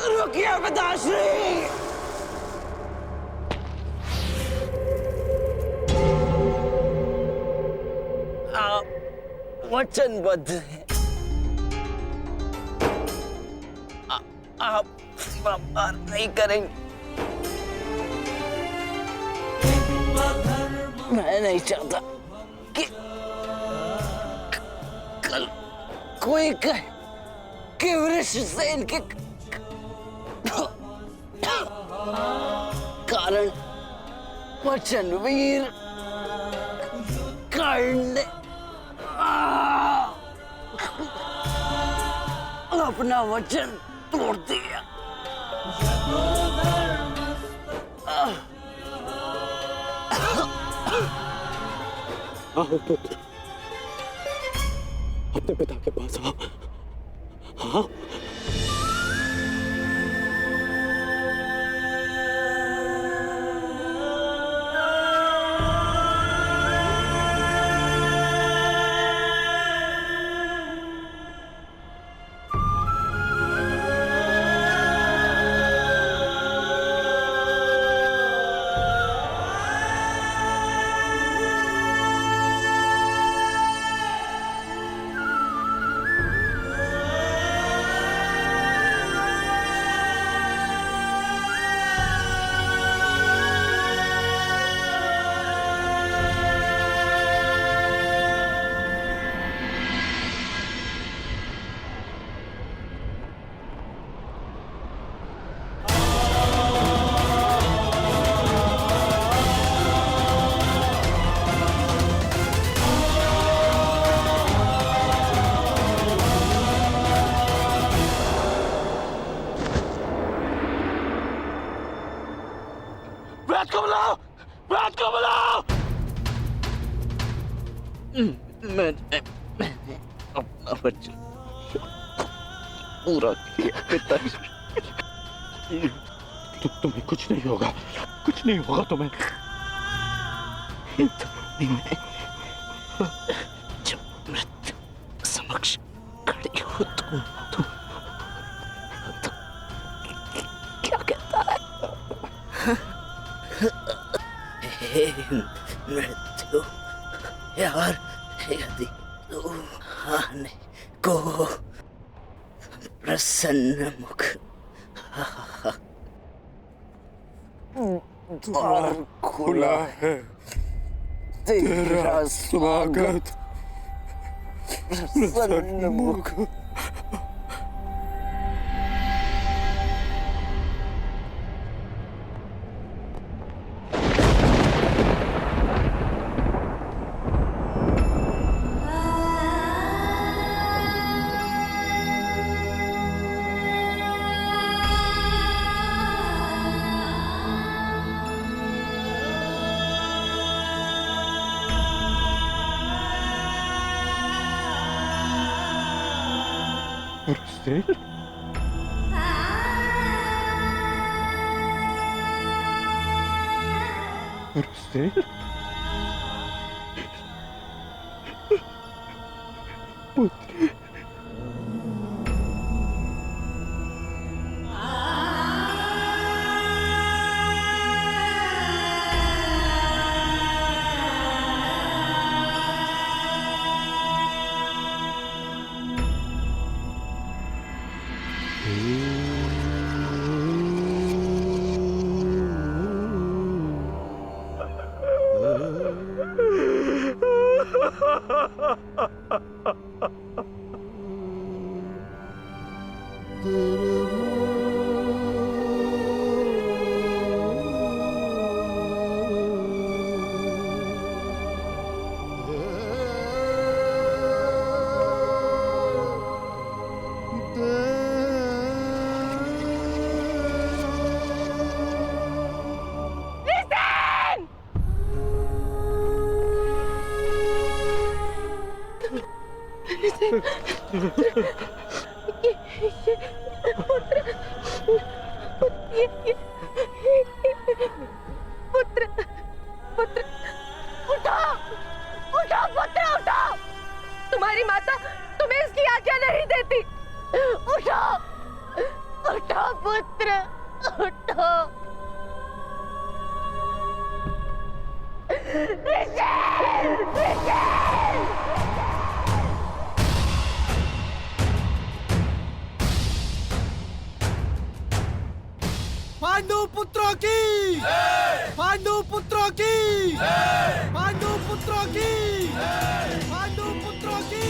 रुकिए पिताश्री। आप वचनबद्ध हैं। आप सीमा पार नहीं करेंगे। मैं नहीं चाहता कि कल कोई कहे कि वृक्ष से इनके कारण वचनवीर कर्ण ने अपना वचन तोड़ दिया। आओ पुत्र, अपने पिता के पास आओ। हाँ, व्रत को बुलाओ, व्रत को बुलाओ। मैंने अपना वचन पूरा किया पिताश्री। तुम्हें कुछ नहीं होगा, कुछ नहीं होगा तुम्हें। जब मृत्यु समक्ष खड़ी हो तो क्या कहता है? हे मृत्यु, यार यदि तू आने को प्रसन्न मुख द्वार खुला है, तेरा स्वागत प्रसन्न मुख। रुस्तेल? पुत्री, पुत्र पुत्र उठो उठो पुत्र उठो। तुम्हारी माता तुम्हें इसकी आज्ञा नहीं देती। उठो उठो पुत्र उठो। पांडु पुत्रों की पांडु पुत्रों की पांडु पुत्रों की पांडु पुत्रों की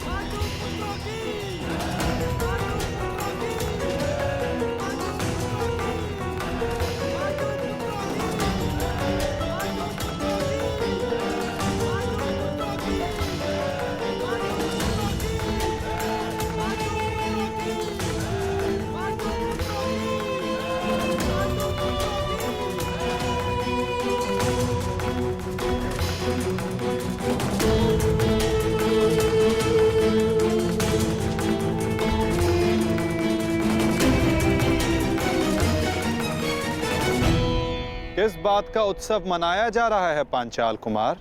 पांडु पुत्रों की किस बात का उत्सव मनाया जा रहा है पांचाल कुमार?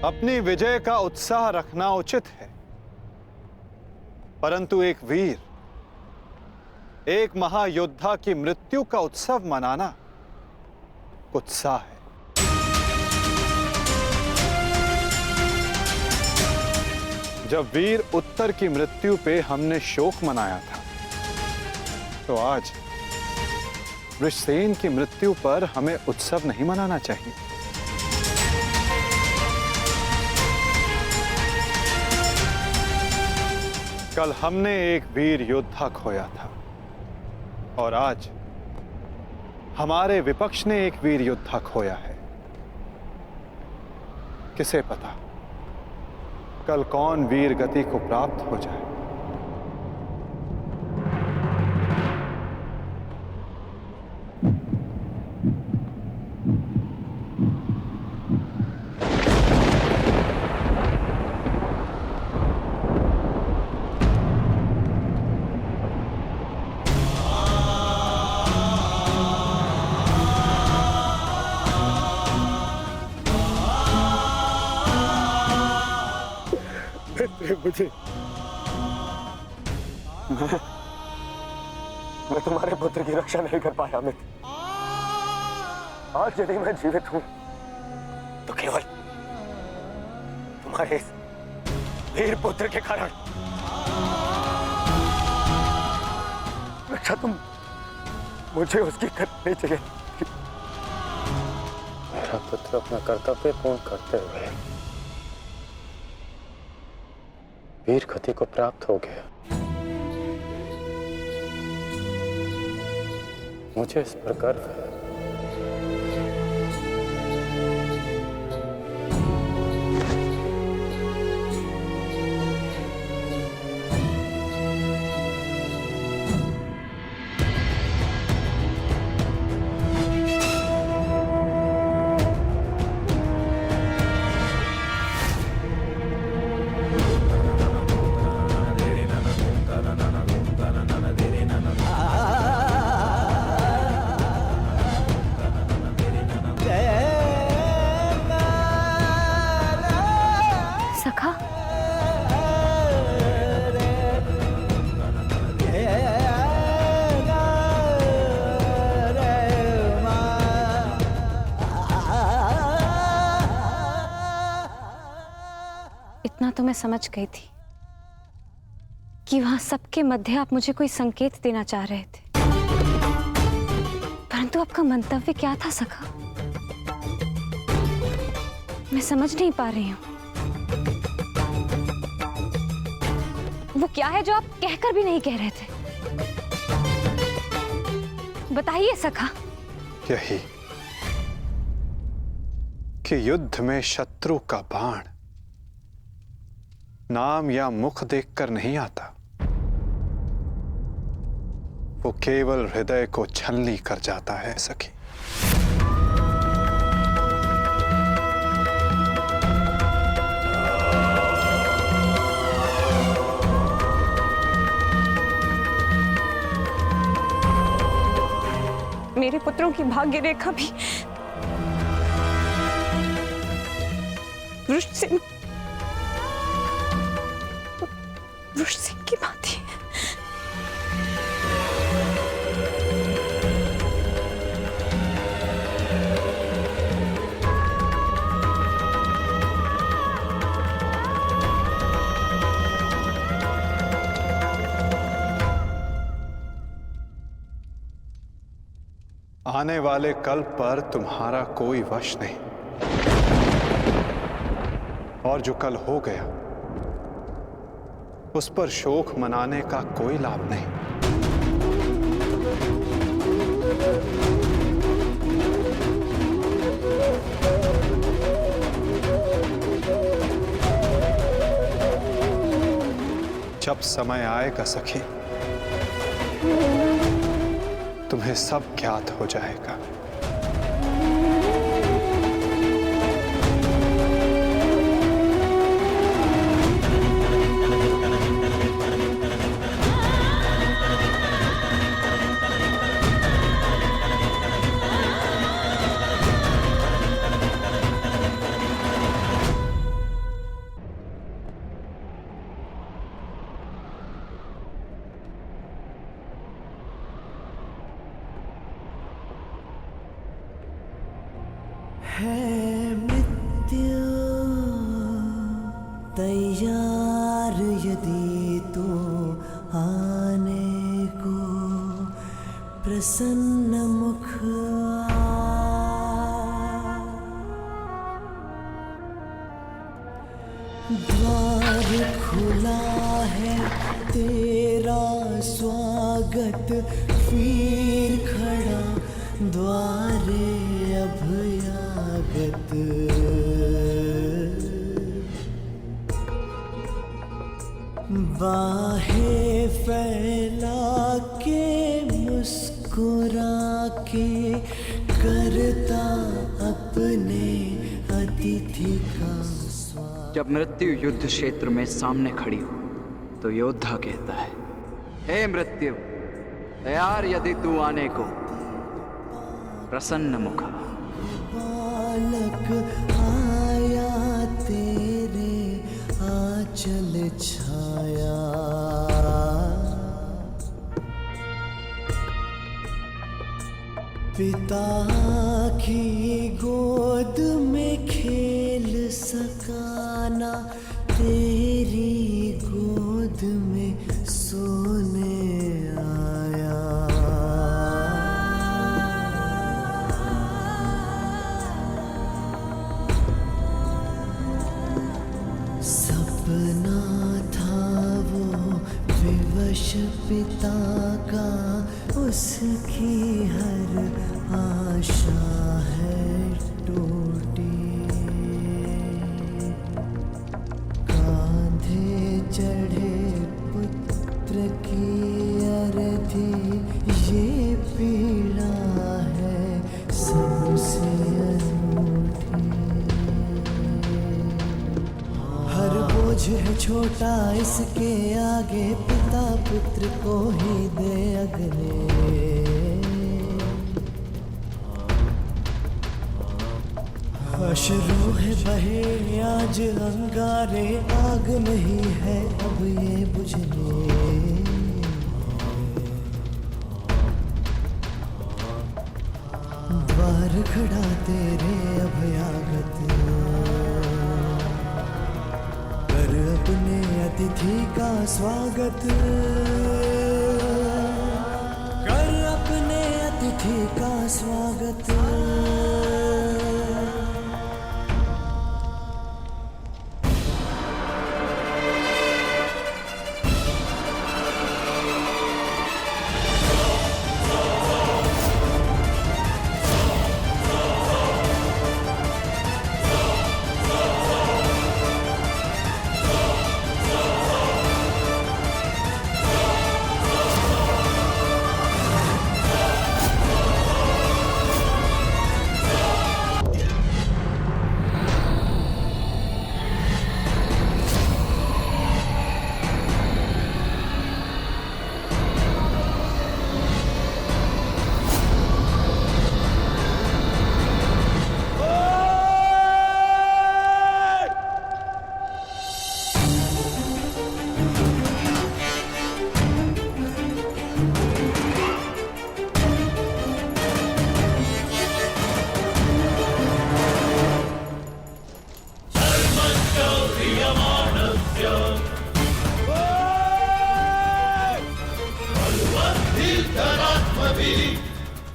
अपनी विजय का उत्साह रखना उचित है, परंतु एक वीर, एक महायोद्धा की मृत्यु का उत्सव मनाना कुत्सा है। जब वीर उत्तर की मृत्यु पे हमने शोक मनाया था, तो आज वृषसेन की मृत्यु पर हमें उत्सव नहीं मनाना चाहिए। कल हमने एक वीर योद्धा खोया था और आज हमारे विपक्ष ने एक वीर योद्धा खोया है। किसे पता कल कौन वीर गति को प्राप्त हो जाए। मुझे मैं तुम्हारे पुत्र की रक्षा नहीं कर पाया अमित। आज यदि मैं जीवित हूं तो केवल तुम्हारे इस वीर पुत्र के कारण। रक्षा तुम मुझे उसकी करनी चाहिए। मेरा पुत्र अपना कर्तव्य पूर्ण करते हुए वीर गति को प्राप्त हो गया। मुझे इस पर गर्व है। सखा, इतना तो मैं समझ गई थी कि वहां सबके मध्य आप मुझे कोई संकेत देना चाह रहे थे, परंतु आपका मंतव्य क्या था सखा? मैं समझ नहीं पा रही हूं। वो क्या है जो आप कहकर भी नहीं कह रहे थे? बताइए सखा। यही कि युद्ध में शत्रु का बाण नाम या मुख देखकर नहीं आता, वो केवल हृदय को छलनी कर जाता है सखी। मेरे पुत्रों की भाग्य रेखा भी वृषसिंह की भांति है। आने वाले कल पर तुम्हारा कोई वश नहीं, और जो कल हो गया उस पर शोक मनाने का कोई लाभ नहीं। जब समय आएगा सखी, तुम्हें सब ज्ञात हो जाएगा। है मृत्यु तैयार यदि तो आने को प्रसन्न मुख द्वार खुला है तेरा स्वागत वीर खड़ा द्वारे अभयागत बाहें फैला के मुस्कुरा के करता अपने अतिथि का स्वागत। जब मृत्यु युद्ध क्षेत्र में सामने खड़ी हो तो योद्धा कहता है, हे मृत्यु, तैयार यदि तू आने को प्रसन्न मुखा। बालक आया तेरे आंचल छाया, पिता की गोद में खेल सकाना, तेरी गोद में सोने आया। सपना था वो विवश पिता का, उसकी हर आशा है टूटी। कांधे चढ़े पुत्र की अरथी, ये पीड़ा है सबसे अनूठी। हर बोझ है छोटा इसके आगे, पिता पुत्र को ही दे अगले। अश्रु है बहे आज अंगारे, आग नहीं है अब ये बुझने। द्वार खड़ा तेरे अभयागत, कर अपने अतिथि का स्वागत, कर अपने अतिथि का स्वागत।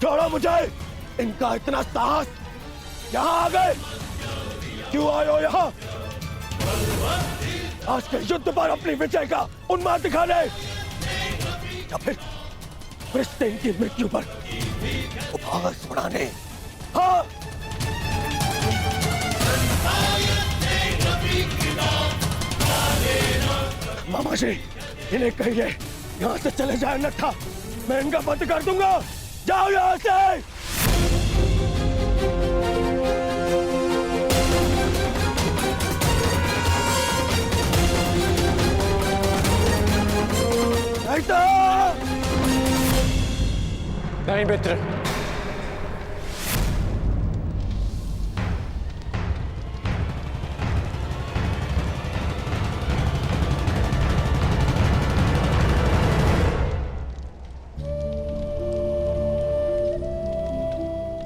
छोड़ो मुझे! इनका इतना साहस! यहाँ आ गए! क्यों आए हो यहाँ? आज के युद्ध पर अपनी विजय का उन्माद दिखाने, या फिर वृषसेन की मृत्यु पर उपहास उड़ाने? हाँ! मामा जी, इन्हें कहिए यहाँ से चले जाए, अन्यथा मैं इनका बंद कर दूंगा। जाओ यहाँ से। नहीं मित्र,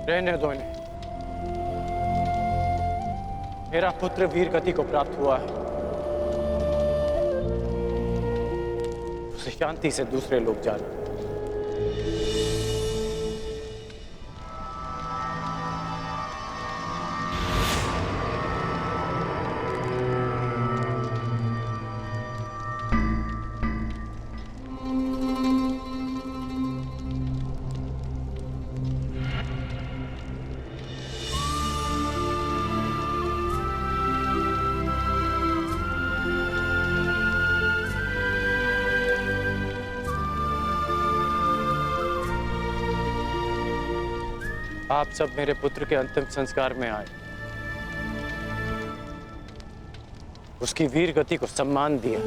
रहने दो इन्हें। मेरा पुत्र वीर गति को प्राप्त हुआ है, उसे शांति से दूसरे लोग जाना। आप सब मेरे पुत्र के अंतिम संस्कार में आए, उसकी वीर गति को सम्मान दिया।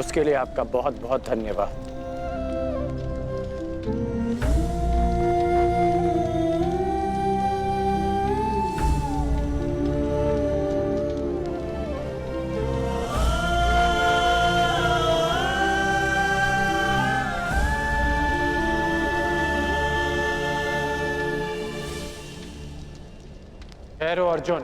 उसके लिए आपका बहुत बहुत धन्यवाद। ठहरो अर्जुन,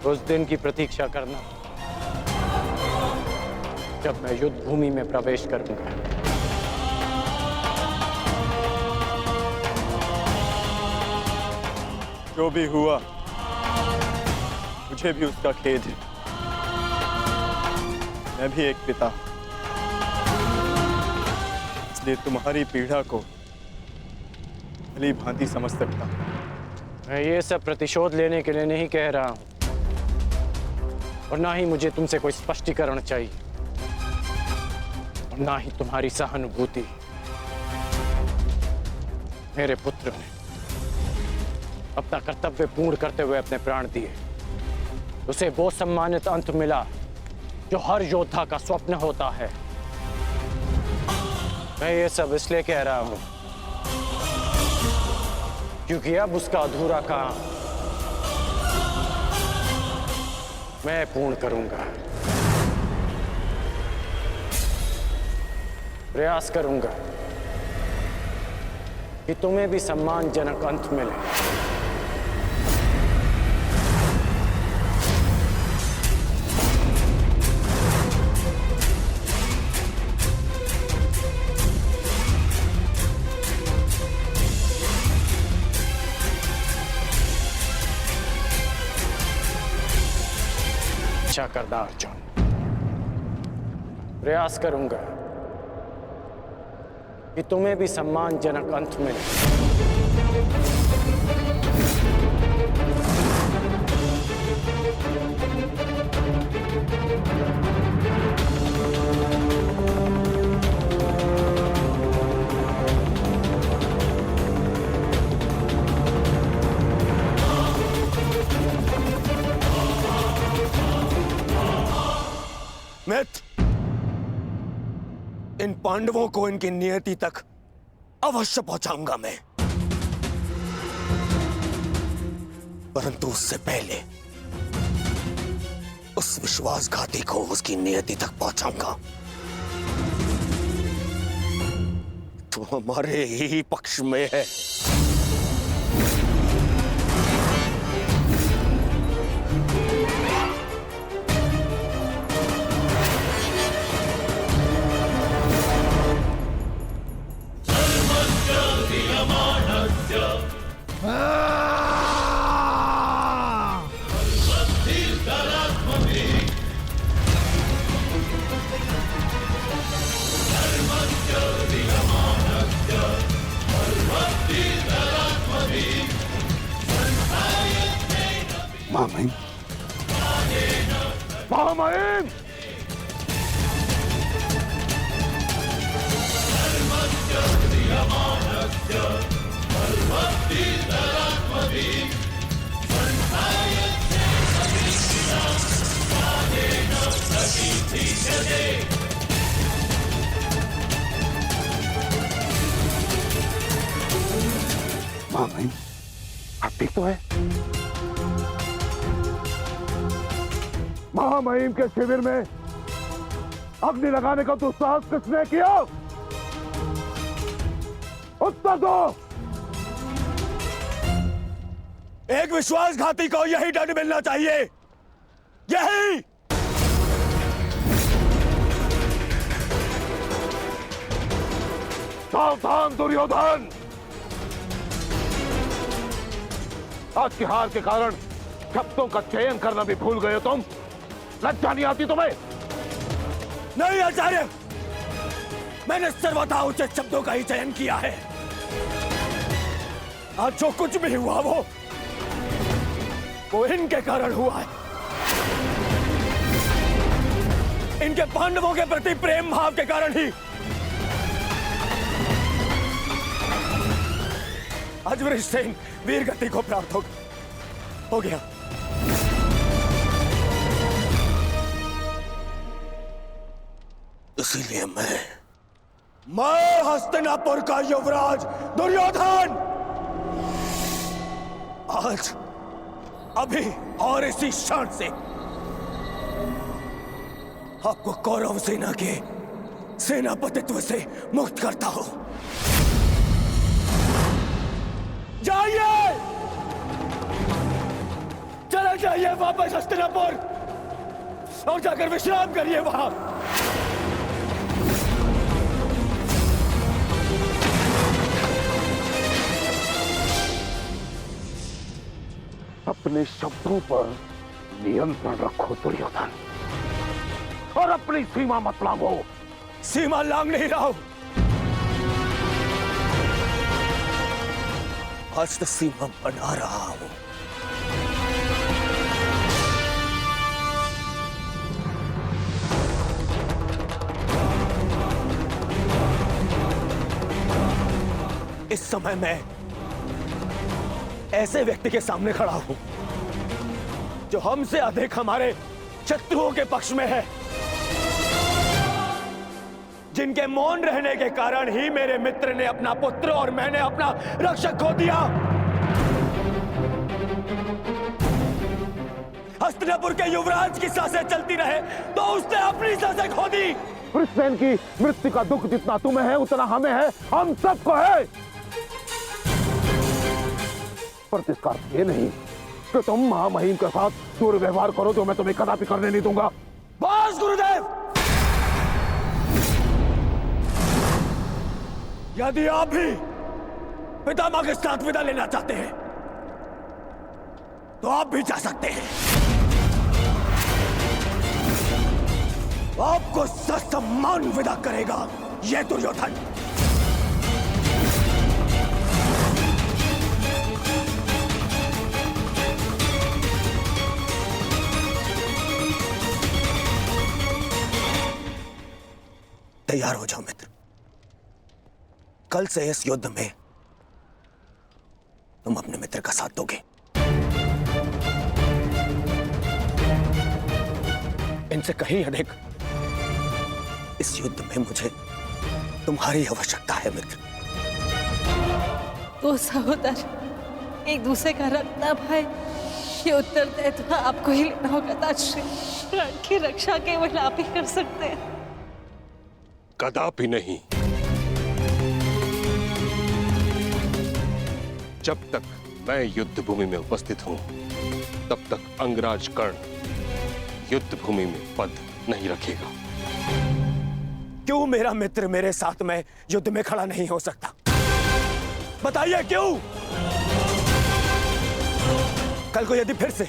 उस दिन की प्रतीक्षा करना जब मैं युद्ध भूमि में प्रवेश करूंगा। जो भी हुआ, मुझे भी उसका खेद है। मैं भी एक पिता, इसलिए तुम्हारी पीड़ा को भली भांति समझ सकता हूं। मैं ये सब प्रतिशोध लेने के लिए नहीं कह रहा हूं, और ना ही मुझे तुमसे कोई स्पष्टीकरण चाहिए, और ना ही तुम्हारी सहानुभूति। मेरे पुत्र ने अपना कर्तव्य पूर्ण करते हुए अपने प्राण दिए, उसे वो सम्मानित अंत मिला जो हर योद्धा का स्वप्न होता है। मैं ये सब इसलिए कह रहा हूं क्योंकि अब उसका अधूरा काम मैं पूर्ण करूंगा। प्रयास करूंगा कि तुम्हें भी सम्मानजनक अंत मिले। करना अर्जुन, प्रयास करूंगा कि तुम्हें भी सम्मानजनक अंत मिले। मित्र, इन पांडवों को इनकी नियति तक अवश्य पहुंचाऊंगा मैं। परंतु उससे पहले उस विश्वासघाती को उसकी नियति तक पहुंचाऊंगा। तो हमारे ही पक्ष में है। महामहिम, महामहिम, महामहिम, आप ठीक तो है? महामहिम के शिविर में अग्नि लगाने का दुस्साहस किसने किया? उत्तर दो। एक विश्वासघाती को यही दंड मिलना चाहिए, यही। सावधान दुर्योधन, आज की हार के कारण शब्दों का चयन करना भी भूल गए हो तुम। लज्जा नहीं आती तुम्हें? नहीं आचार्य, मैंने सर्वथा उचित शब्दों का ही चयन किया है। आज जो कुछ भी हुआ वो इनके कारण हुआ है। इनके पांडवों के प्रति प्रेम भाव के कारण ही आज वृषसेन वीर गति को प्राप्त हो गया। इसीलिए मैं हस्तिनापुर का युवराज दुर्योधन आज अभी और इसी क्षण से आपको कौरव सेना के सेनापतित्व से मुक्त करता हूं। जाइए, चले जाइए वापस हस्तिनापुर और जाकर विश्राम करिए वहां। अपने शब्दों पर नियंत्रण रखो दुर्योधन, और अपनी सीमा मत लांघो। सीमा लांघ नहीं रहा हूं, आज तो सीमा बना रहा हूं। इस समय मैं ऐसे व्यक्ति के सामने खड़ा हूं जो हमसे अधिक हमारे शत्रुओं के पक्ष में है, जिनके मौन रहने के कारण ही मेरे मित्र ने अपना पुत्र और मैंने अपना रक्षक खो दिया। हस्तिनापुर के युवराज की सांसें चलती रहे तो उसने अपनी सांसें खो दी। वृषसेन की मृत्यु का दुख जितना तुम्हें है उतना हमें है, हम सबको है। पर इसका अर्थ ये नहीं कि तुम महामहिम के साथ दुर्व्यवहार करो, जो मैं तुम्हें कदापि करने नहीं दूंगा। बस गुरुदेव, यदि आप भी पितामह के साथ विदा लेना चाहते हैं तो आप भी जा सकते हैं। आपको ससम्मान विदा करेगा यह दुर्योधन। तैयार हो जाओ मित्र, कल से इस युद्ध में तुम अपने मित्र का साथ दोगे। इनसे कहीं अधिक इस युद्ध में मुझे तुम्हारी आवश्यकता है मित्र। तो सहोदर एक दूसरे का रखना भाई ये उत्तरदायित्व आपको ही लेना होगा ताजश्री। प्राण की रक्षा केवल आप ही कर सकते हैं। कदापि नहीं। जब तक मैं युद्ध भूमि में उपस्थित हूं, तब तक अंगराज कर्ण युद्ध भूमि में पद नहीं रखेगा। क्यों मेरा मित्र मेरे साथ में युद्ध में खड़ा नहीं हो सकता? बताइए क्यों? कल को यदि फिर से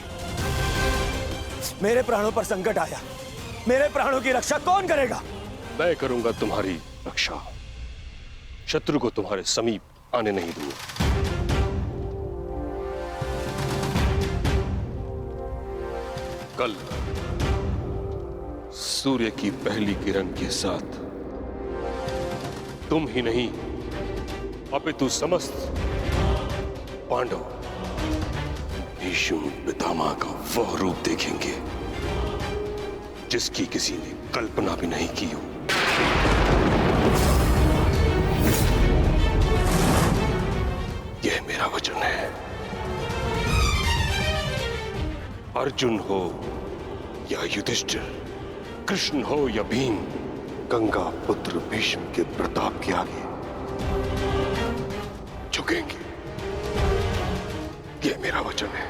मेरे प्राणों पर संकट आया, मेरे प्राणों की रक्षा कौन करेगा? मैं करूंगा तुम्हारी रक्षा। शत्रु को तुम्हारे समीप आने नहीं दूंगा। कल सूर्य की पहली किरण के साथ तुम ही नहीं, अपितु समस्त पांडव भीष्म पितामह का वह रूप देखेंगे जिसकी किसी ने कल्पना भी नहीं की हो। यह मेरा वचन है। अर्जुन हो या युधिष्ठिर, कृष्ण हो या भीम, गंगा पुत्र भीष्म के प्रताप के आगे झुकेंगे। यह मेरा वचन है।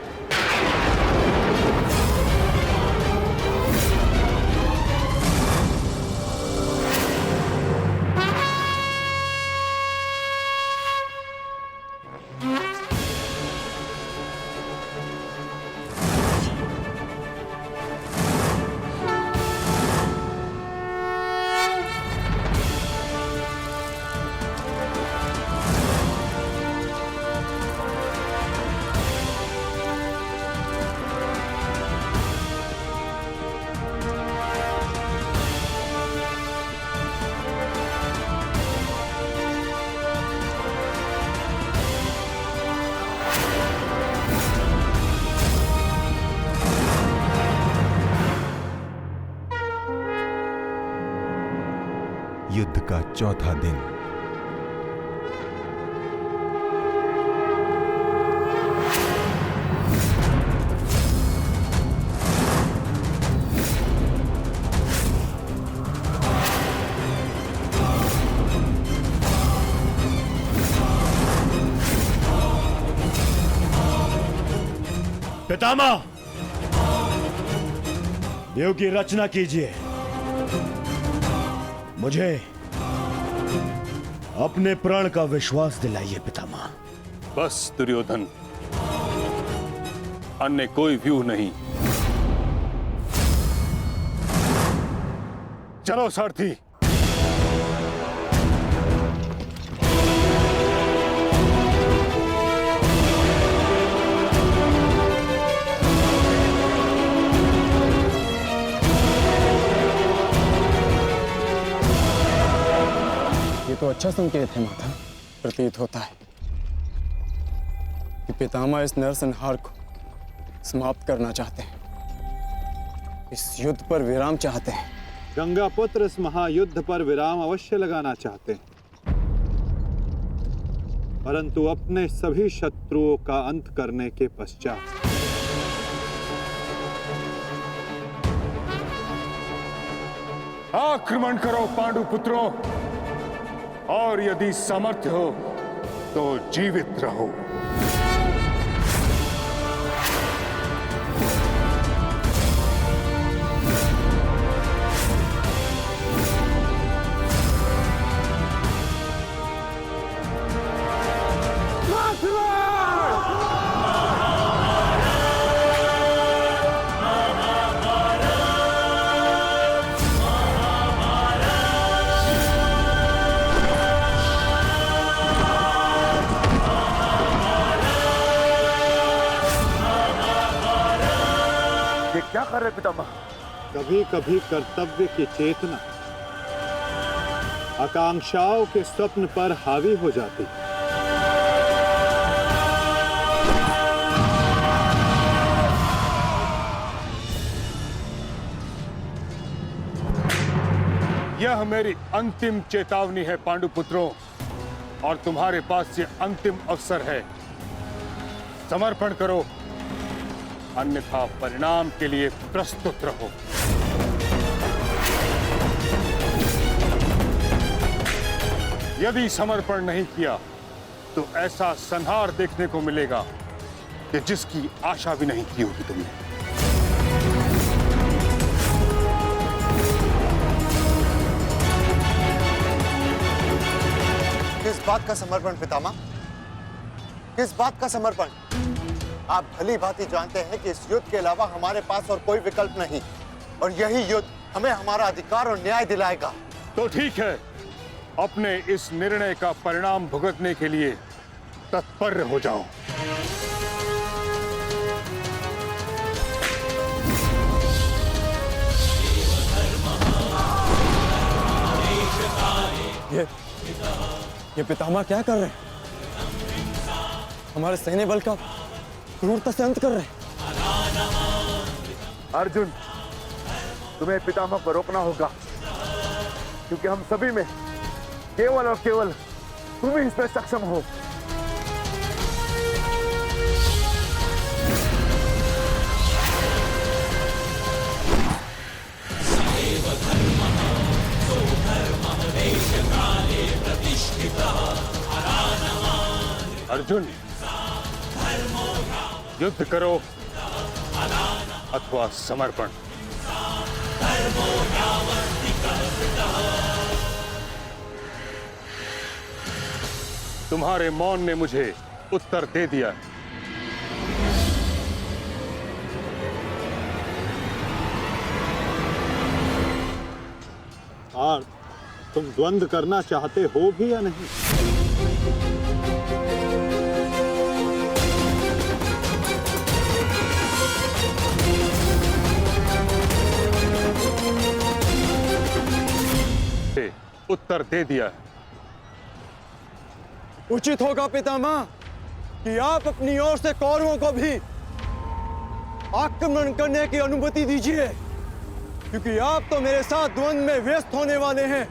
युद्ध का चौथा दिन। पितामह, देव की रचना कीजिए। मुझे अपने प्राण का विश्वास दिलाइए पितामह। बस दुर्योधन, अन्य कोई व्यूह नहीं। चलो सारथी। तो अच्छा संकेत है माता। प्रतीत होता है कि पितामह इस नरसंहार को समाप्त करना चाहते हैं, इस युद्ध पर विराम चाहते हैं। गंगा पुत्र इस महायुद्ध पर विराम अवश्य लगाना चाहते हैं, परंतु अपने सभी शत्रुओं का अंत करने के पश्चात। आक्रमण करो पांडु पुत्रों, और यदि सामर्थ्य हो तो जीवित रहो। क्या कर रहे पितामह? कभी कभी कर्तव्य की चेतना आकांक्षाओं के स्वप्न पर हावी हो जाती। यह मेरी अंतिम चेतावनी है पांडुपुत्रों, और तुम्हारे पास ये अंतिम अवसर है। समर्पण करो अन्यथा परिणाम के लिए प्रस्तुत रहो। यदि समर्पण नहीं किया तो ऐसा संहार देखने को मिलेगा कि जिसकी आशा भी नहीं की होगी तुमने। किस बात का समर्पण पितामह? किस बात का समर्पण? आप भली भांति जानते हैं कि इस युद्ध के अलावा हमारे पास और कोई विकल्प नहीं, और यही युद्ध हमें हमारा अधिकार और न्याय दिलाएगा। तो ठीक है, अपने इस निर्णय का परिणाम भुगतने के लिए तत्पर हो जाओ। ये पितामह क्या कर रहे हैं? हमारे सैन्य बल का क्रूरता से अंत कर रहे हैं। अर्जुन, तुम्हें पितामह को रोकना होगा, क्योंकि हम सभी में केवल और केवल तुम ही इसमें सक्षम हो। अर्जुन, युद्ध करो अथवा समर्पण। तुम्हारे मौन ने मुझे उत्तर दे दिया। और तुम द्वंद्व करना चाहते हो भी या नहीं? उत्तर दे दिया। उचित होगा पितामह कि आप अपनी ओर से कौरवों को भी आक्रमण करने की अनुमति दीजिए, क्योंकि आप तो मेरे साथ द्वंद्व में व्यस्त होने वाले हैं।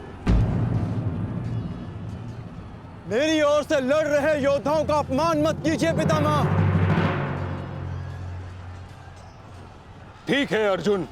मेरी ओर से लड़ रहे योद्धाओं का अपमान मत कीजिए पितामह। ठीक है अर्जुन,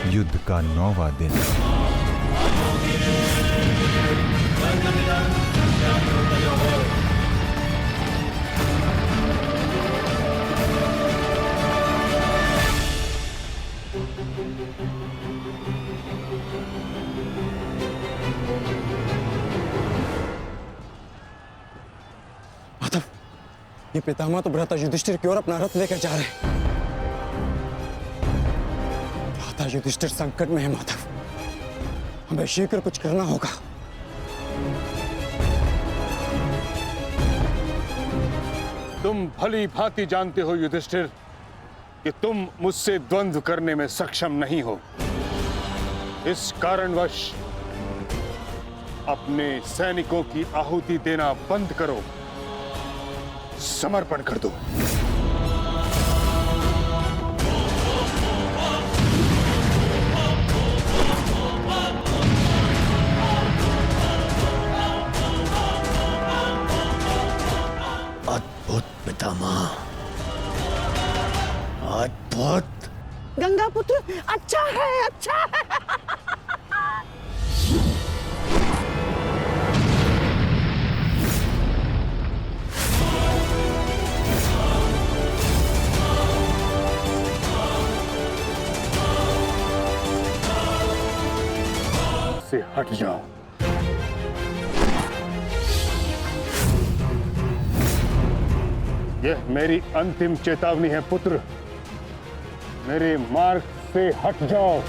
युद्ध का 9वां दिन। माधव, ये पितामह तो भ्राता युधिष्ठिर की ओर अपना रथ लेकर जा रहे हैं। भ्राता युधिष्ठिर संकट में है माधव, हमें शीघ्र कुछ करना होगा। तुम भली भांति जानते हो युधिष्ठिर कि तुम मुझसे द्वंद्व करने में सक्षम नहीं हो। इस कारणवश अपने सैनिकों की आहुति देना बंद करो, समर्पण कर दो। है, अच्छा है। से हट जाओ। यह मेरी अंतिम चेतावनी है पुत्र, मेरे मार्ग से हट जाओ।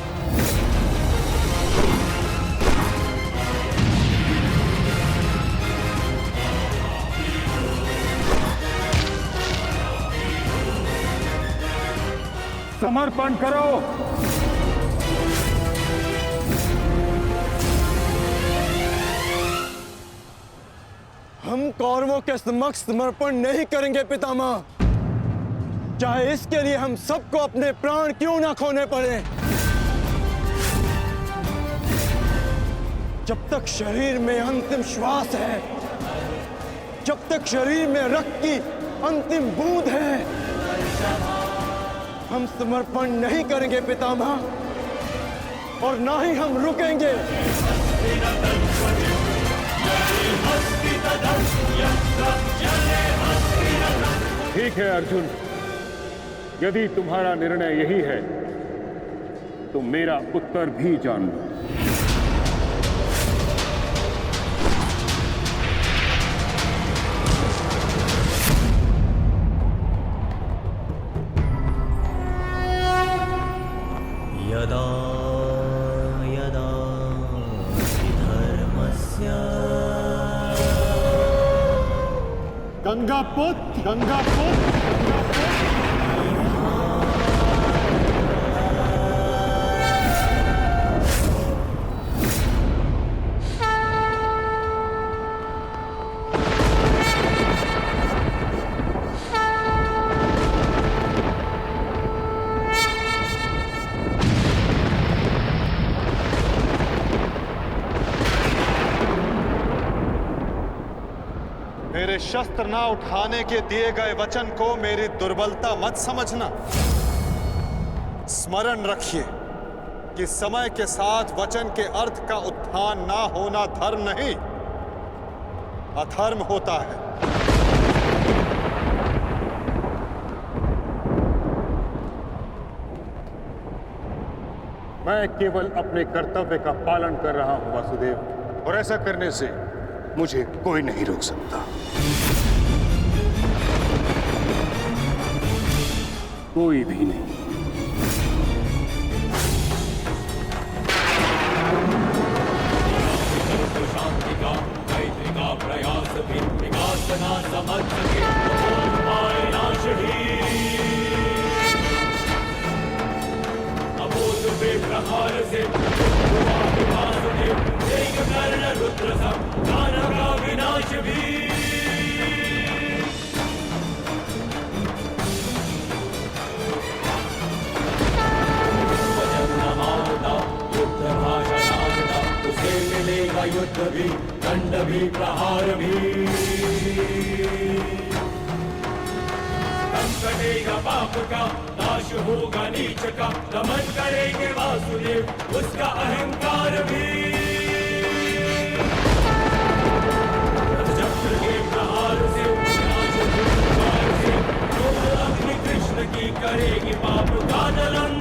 समर्पण करो। हम कौरवों के समक्ष समर्पण नहीं करेंगे पितामह, चाहे इसके लिए हम सबको अपने प्राण क्यों ना खोने पड़े। जब तक शरीर में अंतिम श्वास है, जब तक शरीर में रक्त की अंतिम बूंद है, हम समर्पण नहीं करेंगे पितामह, और ना ही हम रुकेंगे। ठीक है अर्जुन, यदि तुम्हारा निर्णय यही है तो मेरा उत्तर भी जान लो। यदा यदा धर्मस्य गंगापुत्र, गंगापुत्र, मेरे शस्त्र ना उठाने के दिए गए वचन को मेरी दुर्बलता मत समझना। स्मरण रखिए कि समय के साथ वचन के अर्थ का उत्थान ना होना धर्म नहीं, अधर्म होता है। मैं केवल अपने कर्तव्य का पालन कर रहा हूं वासुदेव, और ऐसा करने से मुझे कोई नहीं रोक सकता। कोई भी नहीं। शांति का मैत्री का प्रयास भी विकास ना समझ सके उपाय नाश ही। अबोध पे प्रहार से हुआ विकास देव, एक कर्ण रुद्र सब दानव का विनाश भी। युद्ध भाषा उसे मिलेगा युद्ध भी, दंड भी, प्रहार भी। दम कटेगा पाप का, नाश होगा नीच का, दमन करेंगे वासुदेव उसका अहंकार भी। चक्र के प्रहार से नाश से अग्नि कृष्ण की करेगी पाप का दलन।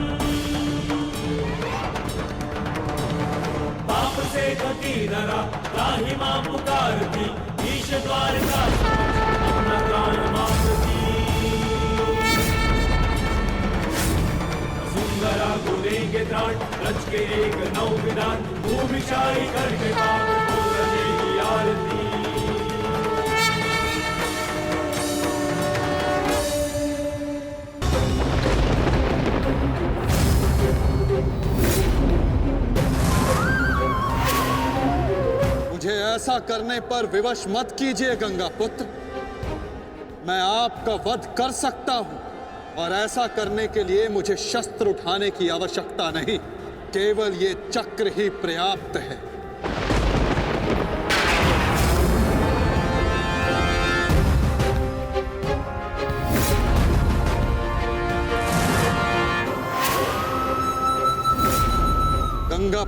पाप से गति धरा राही मां पुकारती, ईश द्वार का अपना प्राण मांगती। सुंदरा को देंगे त्राण, रच के एक नौ विधान, भूमिशाही करके पाप को करेगी आरती। मुझे ऐसा करने पर विवश मत कीजिए गंगा पुत्र। मैं आपका वध कर सकता हूं, और ऐसा करने के लिए मुझे शस्त्र उठाने की आवश्यकता नहीं, केवल ये चक्र ही पर्याप्त है।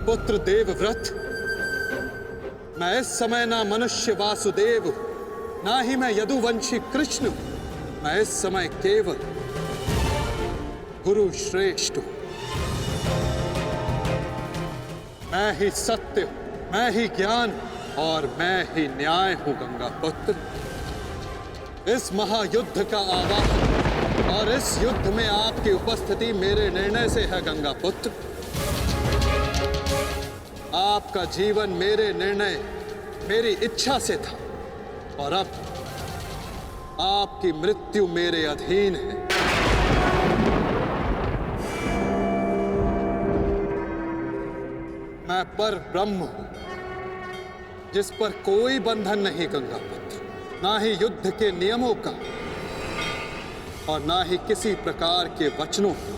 पुत्र देवव्रत, मैं इस समय ना मनुष्य वासुदेव हूं, ना ही मैं यदुवंशी कृष्ण हूं। मैं इस समय केवल गुरु श्रेष्ठ हूं। मैं ही सत्य हूं, मैं ही ज्ञान और मैं ही न्याय हूं गंगा पुत्र। इस महायुद्ध का आवाहन और इस युद्ध में आपकी उपस्थिति मेरे निर्णय से है गंगा पुत्र। आपका जीवन मेरे निर्णय, मेरी इच्छा से था और अब आपकी मृत्यु मेरे अधीन है। मैं पर ब्रह्म हूं, जिस पर कोई बंधन नहीं गंगा पुत्र, ना ही युद्ध के नियमों का और ना ही किसी प्रकार के वचनों का।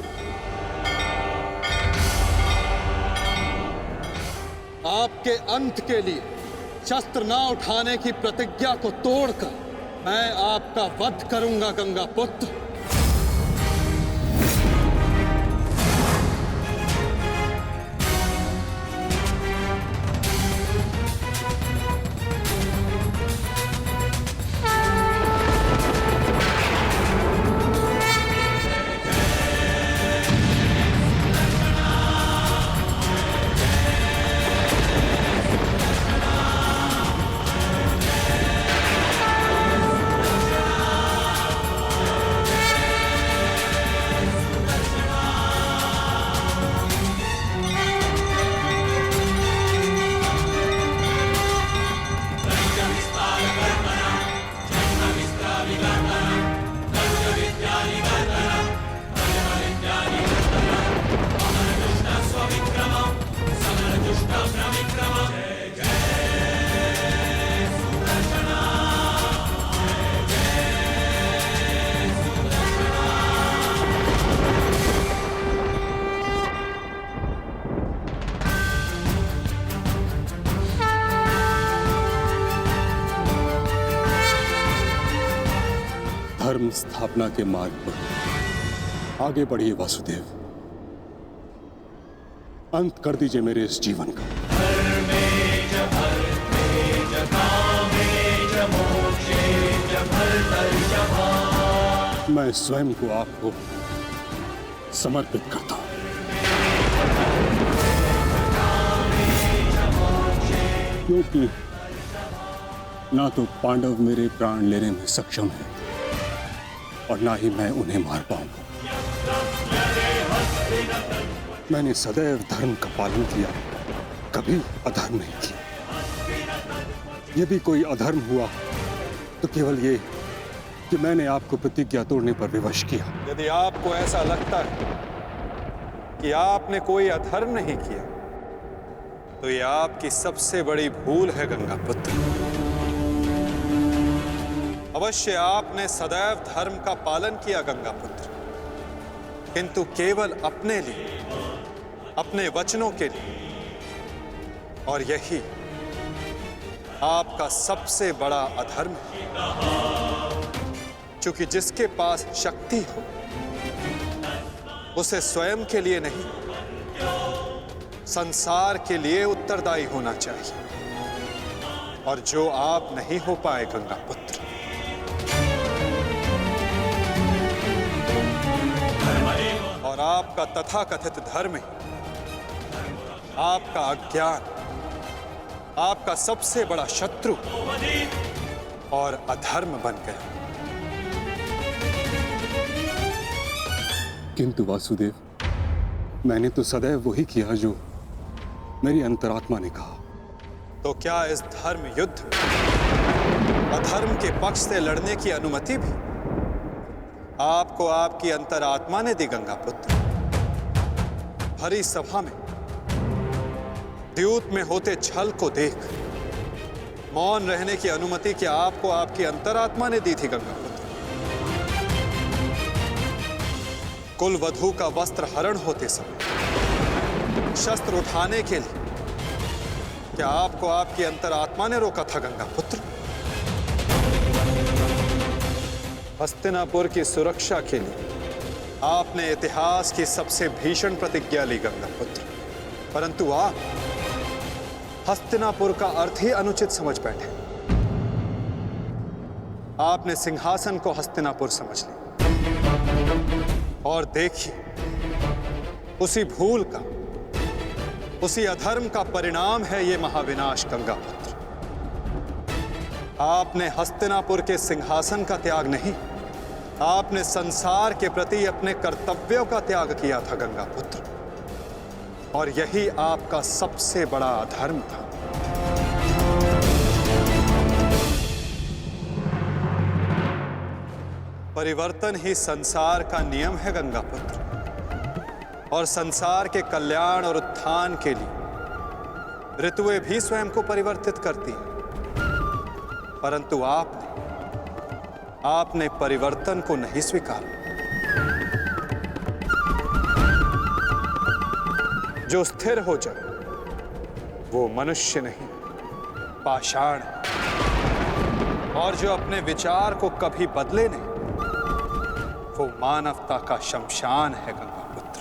आपके अंत के लिए शस्त्र ना उठाने की प्रतिज्ञा को तोड़कर मैं आपका वध करूंगा गंगा पुत्र। धर्म स्थापना के मार्ग पर आगे बढ़िए वासुदेव। अंत कर दीजिए मेरे इस जीवन का। मैं स्वयं को आपको समर्पित करता हूं। क्योंकि ना तो पांडव मेरे प्राण लेने में सक्षम है और ना ही मैं उन्हें मार पाऊंगा। मैंने सदैव धर्म का पालन किया, कभी अधर्म नहीं किया। यदि कोई अधर्म हुआ तो केवल ये कि मैंने आपको प्रतिज्ञा तोड़ने पर विवश किया। यदि आपको ऐसा लगता है कि आपने कोई अधर्म नहीं किया तो यह आपकी सबसे बड़ी भूल है गंगा पुत्र। अवश्य आपने सदैव धर्म का पालन किया गंगा पुत्र, किंतु केवल अपने लिए, अपने वचनों के लिए। और यही आपका सबसे बड़ा अधर्म है। क्योंकि जिसके पास शक्ति हो उसे स्वयं के लिए नहीं, संसार के लिए उत्तरदायी होना चाहिए। और जो आप नहीं हो पाए गंगा पुत्र। और आपका तथाकथित धर्म ही आपका अज्ञान, आपका सबसे बड़ा शत्रु और अधर्म बन गया। किंतु वासुदेव, मैंने तो सदैव वही किया जो मेरी अंतरात्मा ने कहा। तो क्या इस धर्म युद्ध में अधर्म के पक्ष से लड़ने की अनुमति भी आपको आपकी अंतरात्मा ने दी गंगा पुत्र? भरी सभा में द्यूत में होते छल को देख मौन रहने की अनुमति क्या आपको आपकी अंतरात्मा ने दी थी गंगा पुत्र? कुल वधू का वस्त्र हरण होते समय शस्त्र उठाने के लिए क्या आपको आपकी अंतरात्मा ने रोका था गंगा पुत्र? हस्तिनापुर की सुरक्षा के लिए आपने इतिहास की सबसे भीषण प्रतिज्ञा ली गंगा पुत्र, परंतु आप हस्तिनापुर का अर्थ ही अनुचित समझ बैठे। आपने सिंहासन को हस्तिनापुर समझ लिया और देखिए, उसी भूल का, उसी अधर्म का परिणाम है ये महाविनाश गंगापुत्र। आपने हस्तिनापुर के सिंहासन का त्याग नहीं, आपने संसार के प्रति अपने कर्तव्यों का त्याग किया था गंगापुत्र, और यही आपका सबसे बड़ा अधर्म था। परिवर्तन ही संसार का नियम है गंगापुत्र, और संसार के कल्याण और उत्थान के लिए ऋतुएं भी स्वयं को परिवर्तित करती हैं। परंतु आपने परिवर्तन को नहीं स्वीकारा। जो स्थिर हो जाए वो मनुष्य नहीं, पाषाण है। और जो अपने विचार को कभी बदले नहीं, वो मानवता का शमशान है गंगापुत्र।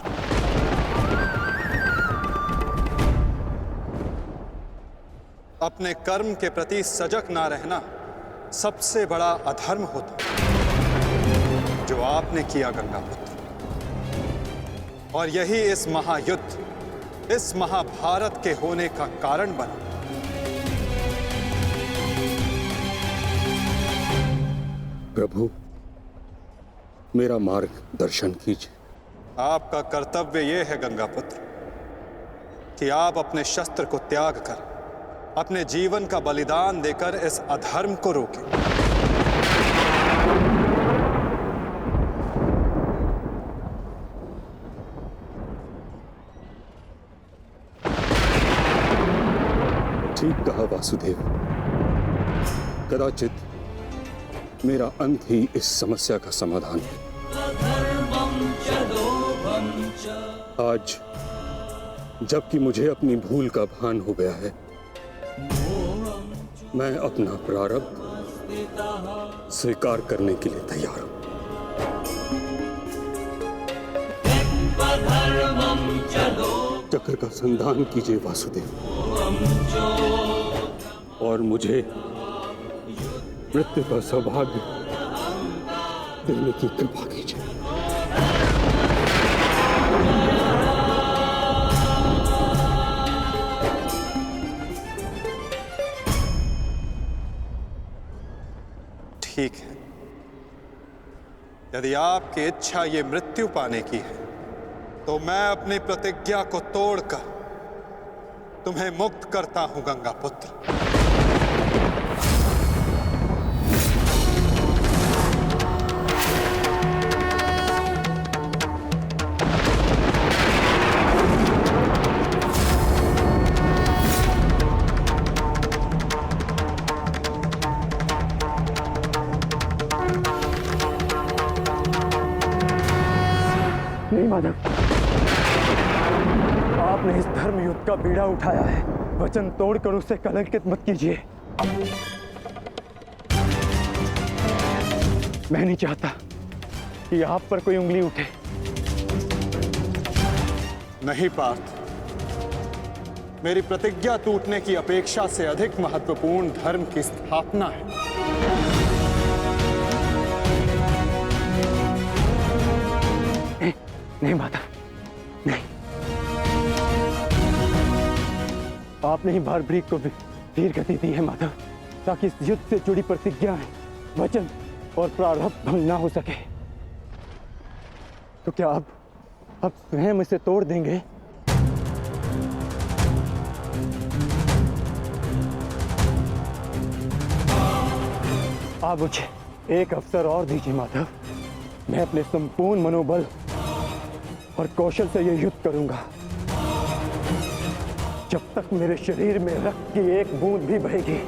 अपने कर्म के प्रति सजग ना रहना सबसे बड़ा अधर्म होता जो आपने किया गंगापुत्र, और यही इस महायुद्ध, इस महाभारत के होने का कारण बना। प्रभु, मेरा मार्ग दर्शन कीजिए। आपका कर्तव्य यह है गंगापुत्र कि आप अपने शस्त्र को त्याग कर, अपने जीवन का बलिदान देकर इस अधर्म को रोकें। ठीक कहा वासुदेव। कदाचित मेरा अंत ही इस समस्या का समाधान है। आज जबकि मुझे अपनी भूल का भान हो गया है, मैं अपना प्रारब्ध स्वीकार करने के लिए तैयार हूं। चक्र का संधान कीजिए वासुदेव, और मुझे मृत्यु का सौभाग्य देने की कृपा कीजिए। ठीक है, यदि आपकी इच्छा ये मृत्यु पाने की है, तो मैं अपनी प्रतिज्ञा को तोड़कर तुम्हें मुक्त करता हूं गंगापुत्र। नहीं माधव, आपने इस धर्म युद्ध का बीड़ा उठाया है, वचन तोड़कर उसे कलंकित मत कीजिए। मैं नहीं चाहता कि आप पर कोई उंगली उठे। नहीं पार्थ, मेरी प्रतिज्ञा टूटने की अपेक्षा से अधिक महत्वपूर्ण धर्म की स्थापना है। नहीं माता, नहीं। आपने ही भारभृग को वीर गति दी है माधव, ताकि इस युद्ध से जुड़ी प्रतिज्ञाएं, वचन और प्रारब्ध भंग ना हो सके। तो क्या आप स्वयं इसे तोड़ देंगे? आप मुझे एक अवसर और दीजिए माधव। मैं अपने संपूर्ण मनोबल और कौशल से यह युद्ध करूंगा। जब तक मेरे शरीर में रक्त की एक बूंद भी बहेगी,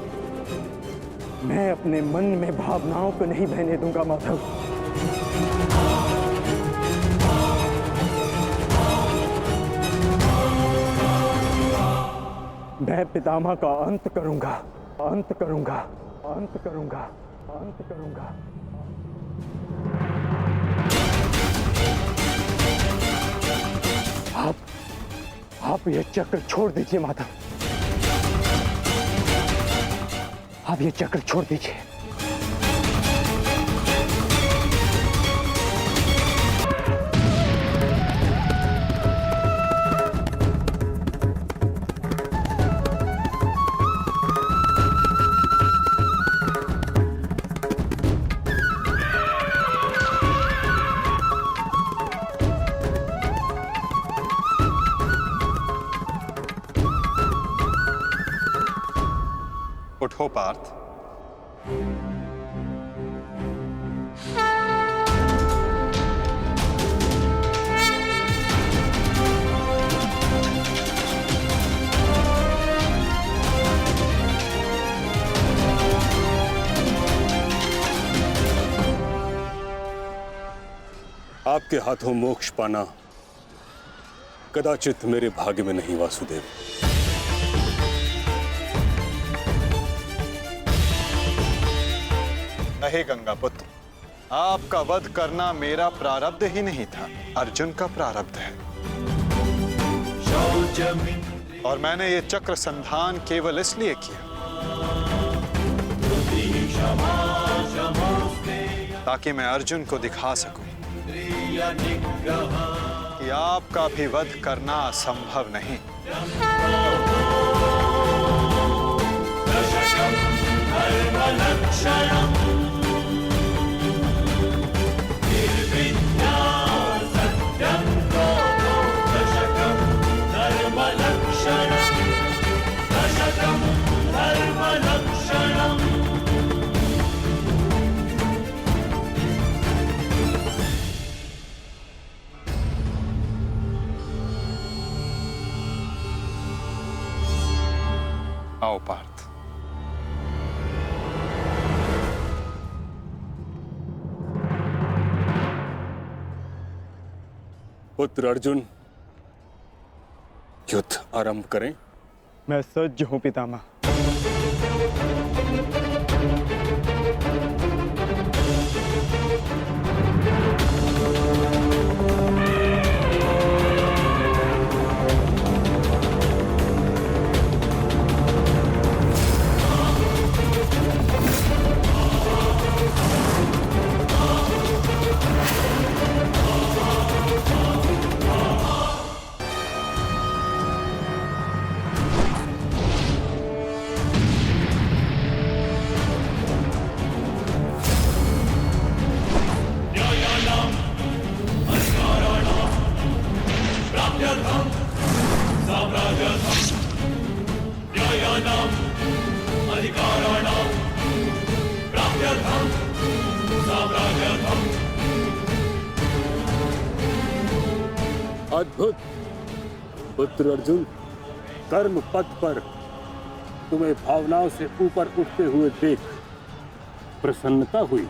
मैं अपने मन में भावनाओं को नहीं बहने दूंगा माधव। मैं पितामह का अंत करूंगा, अंत करूंगा, अंत करूंगा, अंत करूंगा। आप ये चक्र छोड़ दीजिए माधव। आप ये चक्र छोड़ दीजिए। उठो पार्थ। आपके हाथों मोक्ष पाना कदाचित मेरे भाग्य में नहीं वासुदेव। नहीं गंगा पुत्र, आपका वध करना मेरा प्रारब्ध ही नहीं था, अर्जुन का प्रारब्ध है। और मैंने ये चक्र संधान केवल इसलिए किया ताकि मैं अर्जुन को दिखा सकूं कि आपका भी वध करना असंभव नहीं। आओ पार्थ। पुत्र अर्जुन, युद्ध आरंभ करें। मैं सज्ज हूं पितामह। अद्भुत पुत्र अर्जुन, कर्म पथ पर तुम्हें भावनाओं से ऊपर उठते हुए देख प्रसन्नता हुई।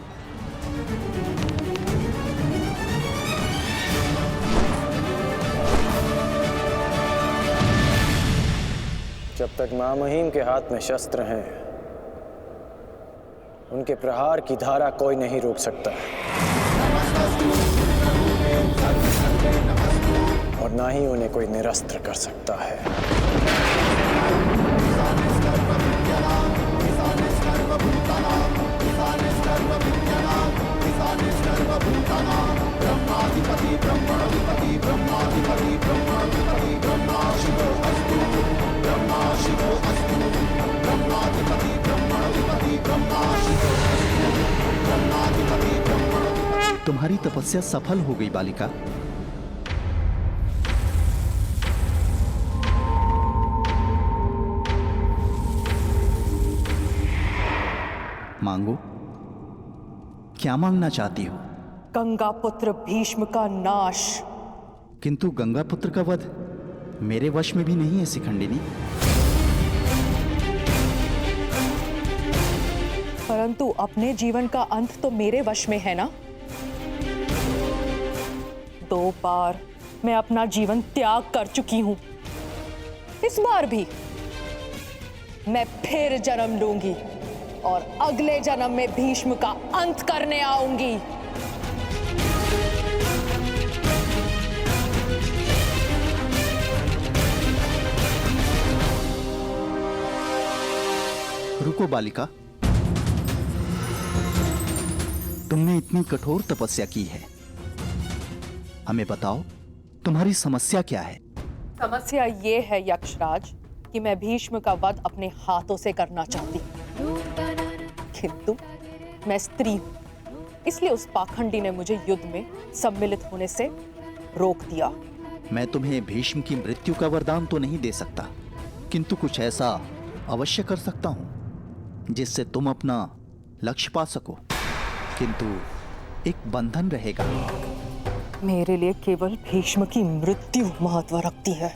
जब तक महामहिम के हाथ में शस्त्र हैं, उनके प्रहार की धारा कोई नहीं रोक सकता और ना ही उन्हें कोई निरस्त्र कर सकता है। तुम्हारी तपस्या सफल हो गई बालिका। मांगो, क्या मांगना चाहती हो? गंगा पुत्र भीष्म का नाश। किंतु गंगा पुत्र का वध मेरे वश में भी नहीं है शिखंडिनी। परंतु अपने जीवन का अंत तो मेरे वश में है ना। 2 बार मैं अपना जीवन त्याग कर चुकी हूं। इस बार भी मैं फिर जन्म लूंगी और अगले जन्म में भीष्म का अंत करने आऊंगी। रुको बालिका, तुमने इतनी कठोर तपस्या की है। हमें बताओ तुम्हारी समस्या क्या है? समस्या ये है यक्षराज कि मैं भीष्म का वध अपने हाथों से करना चाहती हूँ, किंतु मैं स्त्री हूँ, इसलिए उस पाखंडी ने मुझे युद्ध में सम्मिलित होने से रोक दिया। मैं तुम्हें भीष्म की मृत्यु का वरदान तो नहीं दे सकता, किंतु कुछ ऐसा अवश्य कर सकता हूं जिससे तुम अपना लक्ष्य पा सको, किंतु एक बंधन रहेगा। मेरे लिए केवल भीष्म की मृत्यु महत्व रखती है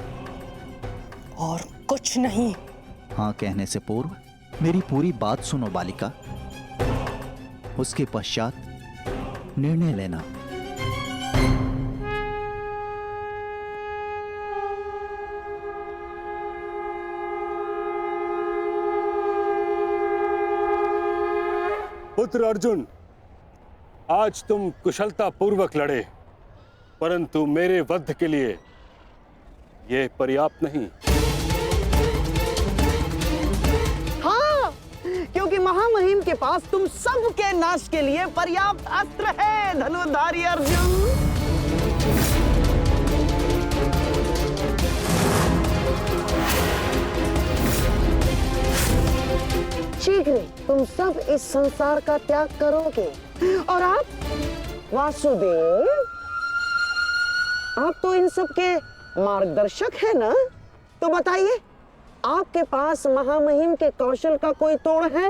और कुछ नहीं। हाँ कहने से पूर्व मेरी पूरी बात सुनो बालिका, उसके पश्चात निर्णय लेना। पुत्र अर्जुन, आज तुम कुशलता पूर्वक लड़े, परंतु मेरे वध के लिए यह पर्याप्त नहीं। हाँ, क्योंकि महामहिम के पास तुम सबके नाश के लिए पर्याप्त अस्त्र है धनुर्धारी अर्जुन। शीघ्र तुम सब इस संसार का त्याग करोगे और आप वासुदेव, आप तो इन सब के मार्गदर्शक है ना, तो बताइए आपके पास महामहिम के कौशल का कोई तोड़ है?